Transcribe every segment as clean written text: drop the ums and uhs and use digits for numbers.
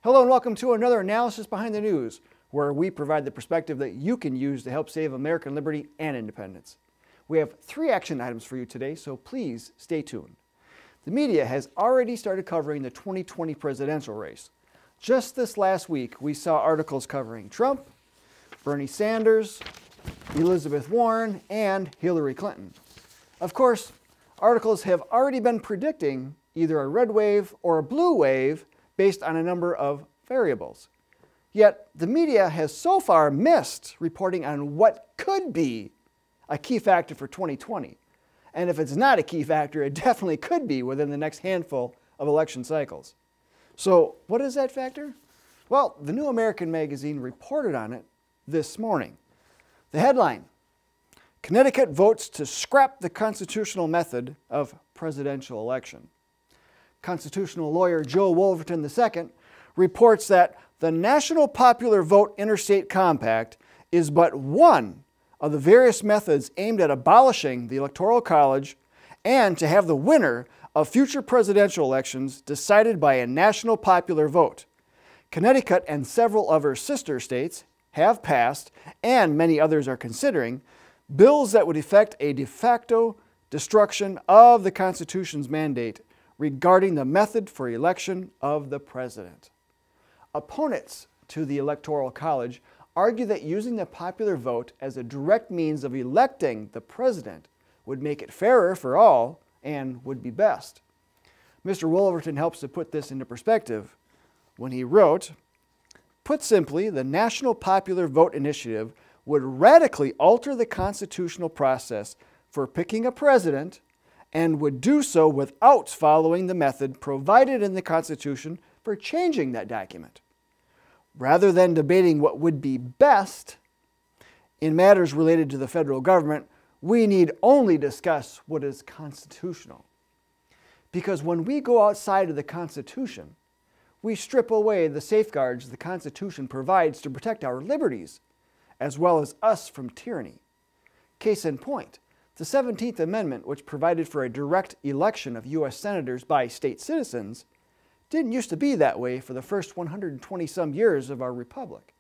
Hello and welcome to another Analysis Behind the News, where we provide the perspective that you can use to help save American liberty and independence. We have 3 action items for you today, so please stay tuned. The media has already started covering the 2020 presidential race. Just this last week, we saw articles covering Trump, Bernie Sanders, Elizabeth Warren, and Hillary Clinton. Of course, articles have already been predicting either a red wave or a blue wave based on a number of variables. Yet, the media has so far missed reporting on what could be a key factor for 2020. And if it's not a key factor, it definitely could be within the next handful of election cycles. So, what is that factor? Well, the New American Magazine reported on it this morning. The headline: Connecticut votes to scrap the constitutional method of presidential election. Constitutional lawyer Joe Wolverton II reports that the National Popular Vote Interstate Compact is but one of the various methods aimed at abolishing the Electoral College and to have the winner of future presidential elections decided by a national popular vote. Connecticut and several of her sister states have passed, and many others are considering, bills that would effect a de facto destruction of the Constitution's mandate regarding the method for election of the president. Opponents to the Electoral College argue that using the popular vote as a direct means of electing the president would make it fairer for all and would be best. Mr. Wolverton helps to put this into perspective when he wrote, "Put simply, the National Popular Vote Initiative would radically alter the constitutional process for picking a president and would do so without following the method provided in the Constitution for changing that document. Rather than debating what would be best in matters related to the federal government, we need only discuss what is constitutional. Because when we go outside of the Constitution, we strip away the safeguards the Constitution provides to protect our liberties, as well as us from tyranny. Case in point, the 17th Amendment, which provided for a direct election of U.S. senators by state citizens, didn't used to be that way for the first 120-some years of our republic.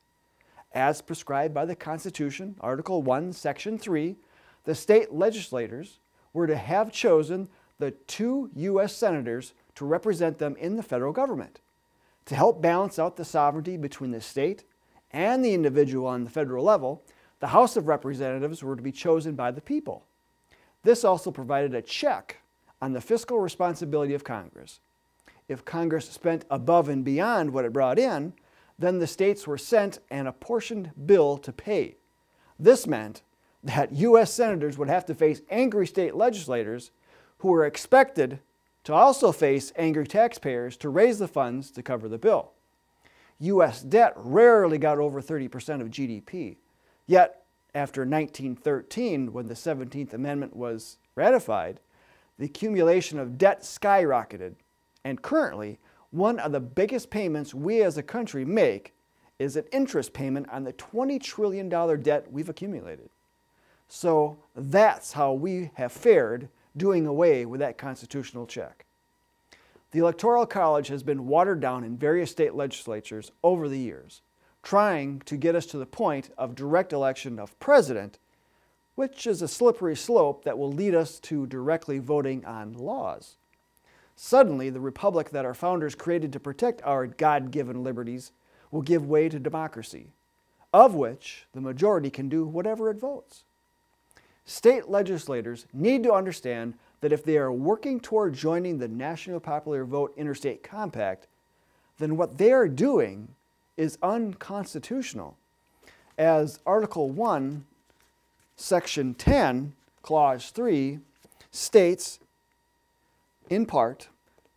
As prescribed by the Constitution, Article 1, Section 3, the state legislators were to have chosen the 2 U.S. senators to represent them in the federal government. To help balance out the sovereignty between the state and the individual on the federal level, the House of Representatives were to be chosen by the people. This also provided a check on the fiscal responsibility of Congress. If Congress spent above and beyond what it brought in, then the states were sent an apportioned bill to pay. This meant that U.S. senators would have to face angry state legislators who were expected to also face angry taxpayers to raise the funds to cover the bill. U.S. debt rarely got over 30% of GDP. Yet, after 1913, when the 17th Amendment was ratified, the accumulation of debt skyrocketed, and currently, one of the biggest payments we as a country make is an interest payment on the $20 trillion debt we've accumulated. So that's how we have fared doing away with that constitutional check. The Electoral College has been watered down in various state legislatures over the years, trying to get us to the point of direct election of president, which is a slippery slope that will lead us to directly voting on laws. Suddenly, the republic that our founders created to protect our God-given liberties will give way to democracy, of which the majority can do whatever it votes. State legislators need to understand that if they are working toward joining the National Popular Vote Interstate Compact, then what they are doing is unconstitutional. As Article 1, Section 10, Clause 3 states, in part,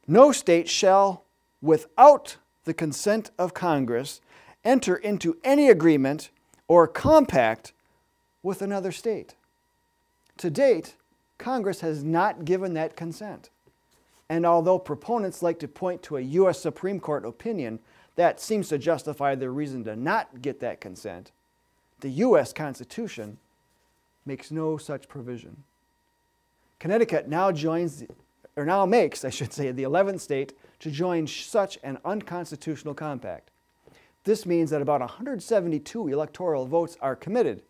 no state shall, without the consent of Congress, enter into any agreement or compact with another state. To date, Congress has not given that consent. And although proponents like to point to a U.S. Supreme Court opinion that seems to justify their reason to not get that consent, the U.S. Constitution makes no such provision. Connecticut now makes, the 11th state to join such an unconstitutional compact. This means that about 172 electoral votes are committed,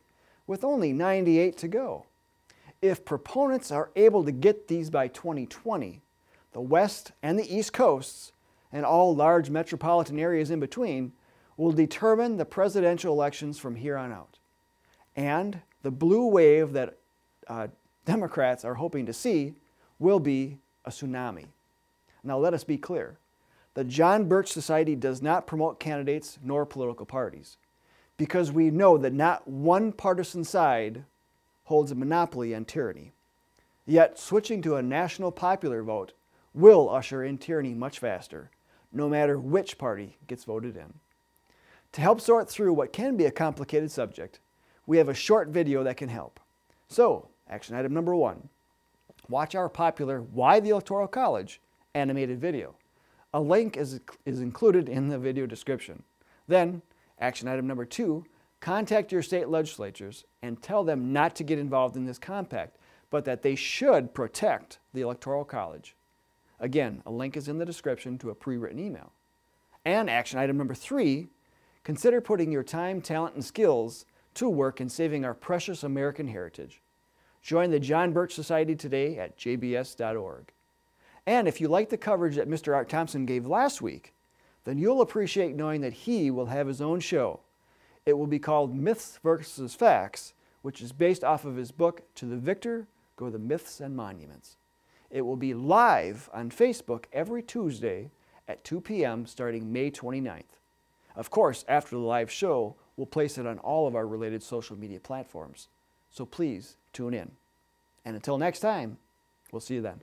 with only 98 to go. If proponents are able to get these by 2020, the West and the East Coasts, and all large metropolitan areas in between, will determine the presidential elections from here on out. And the blue wave that Democrats are hoping to see will be a tsunami. Now let us be clear. The John Birch Society does not promote candidates nor political parties, because we know that not one partisan side holds a monopoly on tyranny. Yet switching to a national popular vote will usher in tyranny much faster, no matter which party gets voted in. To help sort through what can be a complicated subject, we have a short video that can help. So, action item number 1. Watch our popular Why the Electoral College animated video. A link is included in the video description. Then, action item number 2, contact your state legislatures and tell them not to get involved in this compact, but that they should protect the Electoral College. Again, a link is in the description to a pre-written email. And action item number 3, consider putting your time, talent, and skills to work in saving our precious American heritage. Join the John Birch Society today at jbs.org. And if you like the coverage that Mr. Art Thompson gave last week, then you'll appreciate knowing that he will have his own show. It will be called Myths vs. Facts, which is based off of his book, To the Victor Go the Myths and Monuments. It will be live on Facebook every Tuesday at 2 p.m. starting May 29th. Of course, after the live show, we'll place it on all of our related social media platforms. So please tune in. And until next time, we'll see you then.